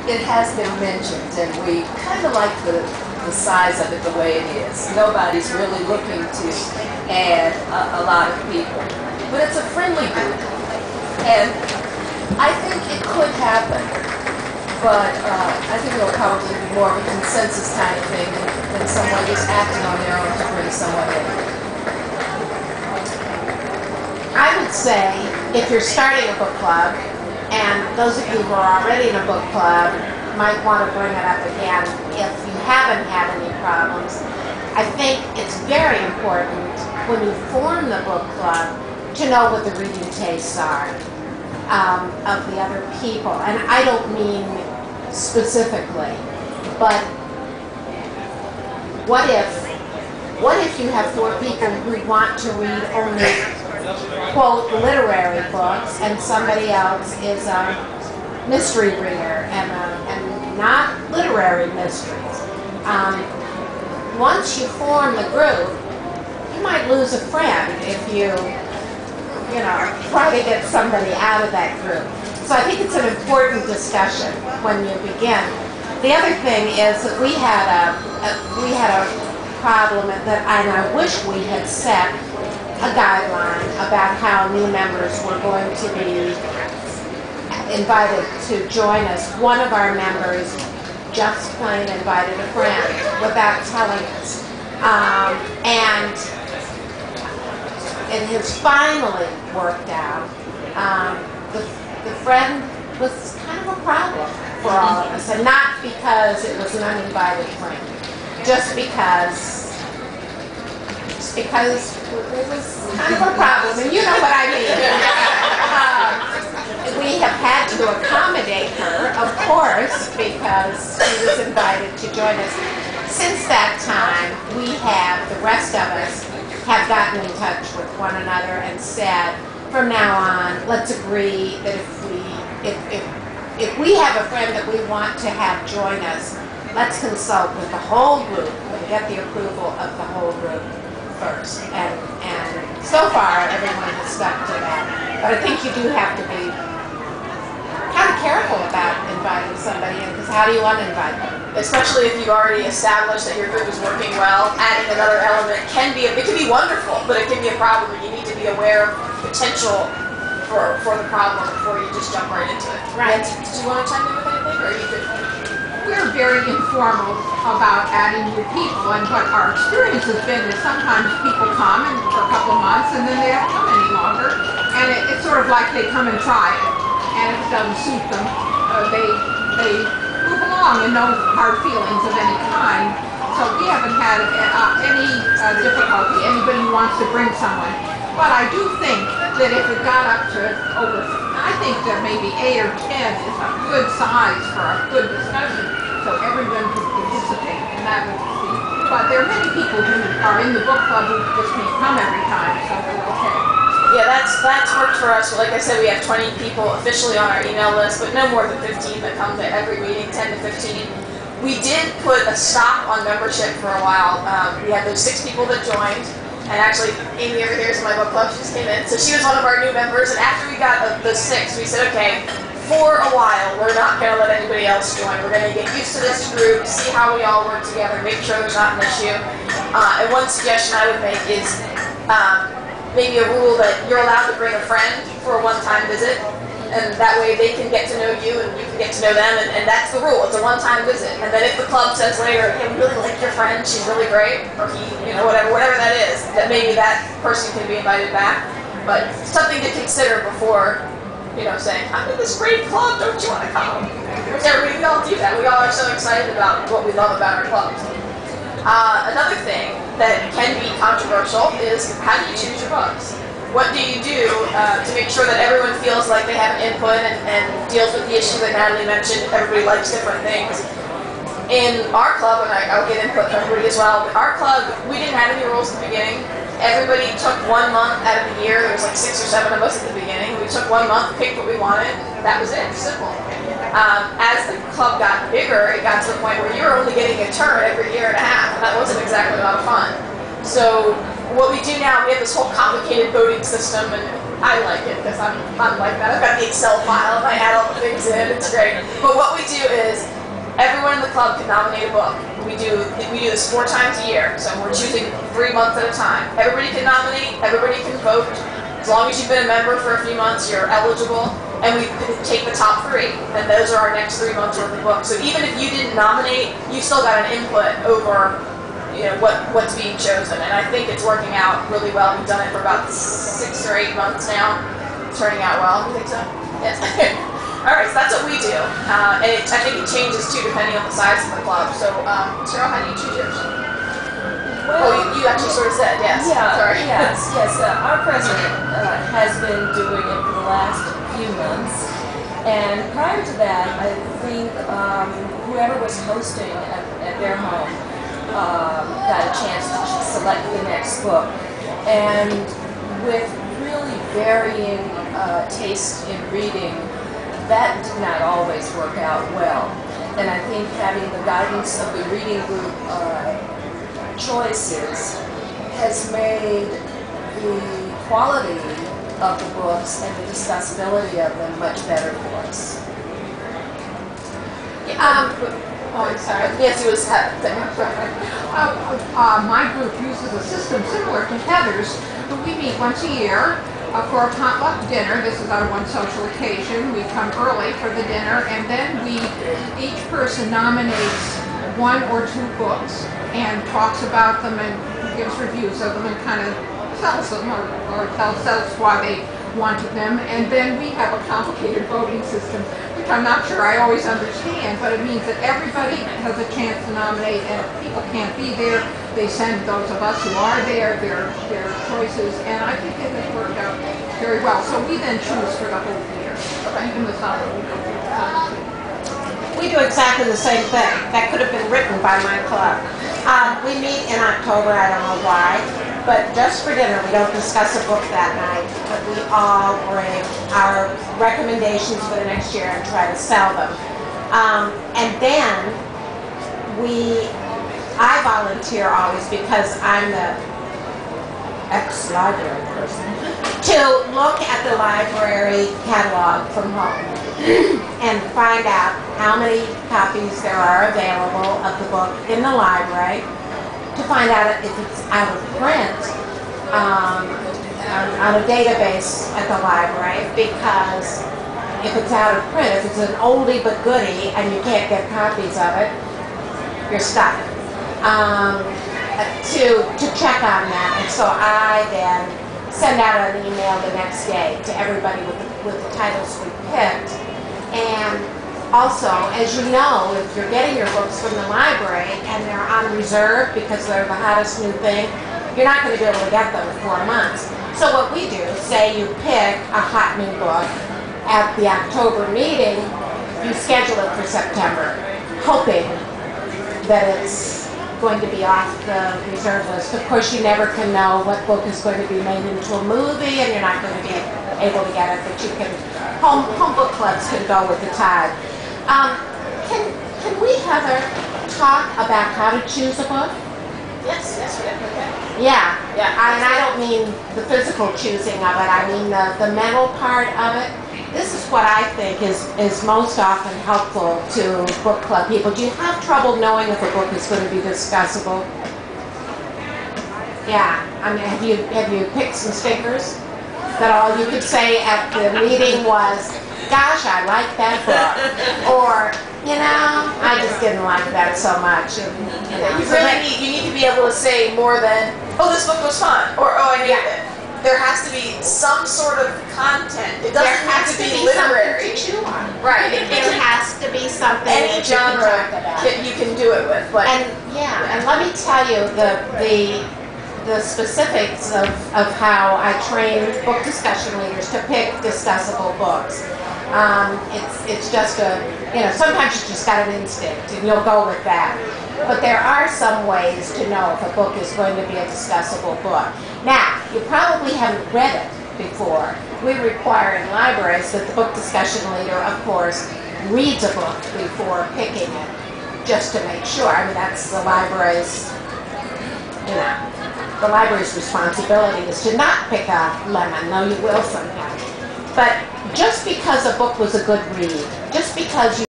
it has been mentioned, and we kind of like the size of it the way it is. Nobody's really looking to add a lot of people. But it's a friendly group, and I think it could happen. But I think it'll probably be more of a consensus kind of thing than someone just acting on their own to bring someone in. I would say if you're starting a book club, and those of you who are already in a book club might want to bring it up again if you haven't had any problems. I think it's very important when you form the book club to know what the reading tastes are of the other people. And I don't mean specifically, but what if you have 4 people who want to read only, quote, literary books, and somebody else is a mystery reader and not literary mysteries. Once you form the group, you might lose a friend if you try to get somebody out of that group. So I think it's an important discussion when you begin. The other thing is that we had a problem that, and I wish we had set a guideline about how new members were going to be invited to join us. One of our members just plain invited a friend without telling us. And it has finally worked out. The friend was kind of a problem for all of us, and not because it was an uninvited friend, just because it was kind of a problem, and you know what I mean. We have had to accommodate her, of course, because she was invited to join us. Since that time, the rest of us have gotten in touch with one another and said, from now on, let's agree that if we have a friend that we want to have join us, let's consult with the whole group and get the approval of the whole group first. And so far, everyone has stuck to that. But I think you do have to be kind of careful about inviting somebody in, because how do you uninvite them? Especially if you've already established that your group is working well, adding another element can be wonderful, but it can be a problem. You need to be aware of potential for the problem before you just jump right into it. Right. Did you want to chime in with anything, or are you good? We're very informal about adding new people, and what our experience has been is sometimes people come for a couple of months and then they don't come any longer, and it's sort of like they come and try it, and if it doesn't suit them, they move along and no hard feelings of any kind. So we haven't had any difficulty, anybody who wants to bring someone. But I do think that if it got up to over, I think that maybe 8 or 10 is a good size for a good discussion, so everyone can participate, and that would be. But there are many people who are in the book club who just can't come every time, so we're okay. Yeah, that's worked for us. Like I said, we have 20 people officially on our email list, but no more than 15 that come to every meeting, 10 to 15. We did put a stop on membership for a while. We had those 6 people that joined. And actually, Amy over here is in my book club. She just came in. So she was one of our new members. And after we got the 6, we said, okay, for a while, we're not going to let anybody else join. We're going to get used to this group, see how we all work together, make sure there's not an issue. And one suggestion I would make is maybe a rule that you're allowed to bring a friend for a one-time visit. And that way they can get to know you and you can get to know them, and that's the rule. It's a one-time visit. And then if the club says later, hey, we really like your friend, she's really great, or he, whatever that is, that maybe that person can be invited back. But something to consider before, saying, I'm in this great club, don't you want to come? We all do that. We all are so excited about what we love about our clubs. Another thing that can be controversial is, how do you choose your books? What do you do to make sure that everyone feels like they have an input and deals with the issue that Natalie mentioned? Everybody likes different things. In our club, and I'll get input from everybody as well, our club, we didn't have any rules at the beginning. Everybody took 1 month out of the year. There was like 6 or 7 of us at the beginning. We took 1 month, picked what we wanted. That was it, simple. As the club got bigger, it got to the point where you were only getting a turn every year and a half, and that wasn't exactly a lot of fun. So what we do now, we have this whole complicated voting system, and I like it because I'm like that. I've got the Excel file and I add all the things in. It's great. But what we do is everyone in the club can nominate a book. We do this 4 times a year, so we're choosing 3 months at a time. Everybody can nominate. Everybody can vote. As long as you've been a member for a few months, you're eligible. And we take the top 3, and those are our next 3 months worth of books. So even if you didn't nominate, you still got an input over, you know, what's being chosen. And I think it's working out really well. We've done it for about 6 or 8 months now. It's turning out well. You think so? Yes. All right, so that's what we do. And I think it changes too depending on the size of the club. So, Cheryl, how do you choose yours? Well, you actually sort of said, yes. Yeah, sorry. yes. Our president has been doing it for the last few months. And prior to that, I think whoever was hosting at their home got a chance to select the next book. And with really varying taste in reading, that did not always work out well. And I think having the guidance of the reading group choices has made the quality of the books and the discussability of them much better for us. I'm sorry. Nancy was My group uses a system similar to Heather's, but we meet once a year for a potluck dinner. This is on one social occasion. We come early for the dinner, and then each person nominates 1 or 2 books and talks about them and gives reviews of them and kind of tells them or tells us why they wanted them. And then we have a complicated voting system, which I'm not sure I always understand, but it means that everybody has a chance to nominate, and if people can't be there, they send those of us who are there their choices, and I think it has worked out very well. So we then choose for the whole year, even the summer we go through the summer. We do exactly the same thing. That could have been written by my club. We meet in October, I don't know why, but just for dinner. We don't discuss a book that night, but we all bring our recommendations for the next year and try to sell them. And then I volunteer always, because I'm the ex-library person, to look at the library catalog from home and find out how many copies there are available of the book in the library, to find out if it's out of print on a database at the library, because if it's out of print, if it's an oldie but goodie and you can't get copies of it, you're stuck. To check on that, and so I then send out an email the next day to everybody with the titles we picked. And also, as you know, if you're getting your books from the library and they're on reserve because they're the hottest new thing, you're not going to be able to get them in 4 months. So what we do, say you pick a hot new book at the October meeting, you schedule it for September, hoping that it's going to be off the reserve list. Of course, you never can know what book is going to be made into a movie, and you're not going to be able to get it, but you can, home book clubs can go with the tide. Can we, Heather, talk about how to choose a book? Yes, we have. Okay. Yeah. Yeah. And I don't mean the physical choosing of it, I mean the mental part of it. This is what I think is most often helpful to book club people. Do you have trouble knowing if a book is going to be discussable? Yeah. I mean, have you picked some stickers that all you could say at the meeting was, "Gosh, I like that book," or, "You know, I just didn't like that so much." And, you know, You need to be able to say more than, "Oh, this book was fun," or, "Oh, I hated it." There has to be some sort of content. It doesn't have to be literary. To chew on. Right. There has to be something Any that you can genre talk about. you can do it with. Like, And let me tell you the specifics of how I train book discussion leaders to pick discussable books. It's just sometimes you just got an instinct and you'll go with that. But there are some ways to know if a book is going to be a discussable book. Now, you probably haven't read it before. We require in libraries that the book discussion leader, of course, reads a book before picking it, just to make sure. I mean, that's the library's, the library's responsibility is to not pick a lemon, though you will sometimes. But just because a book was a good read, just because you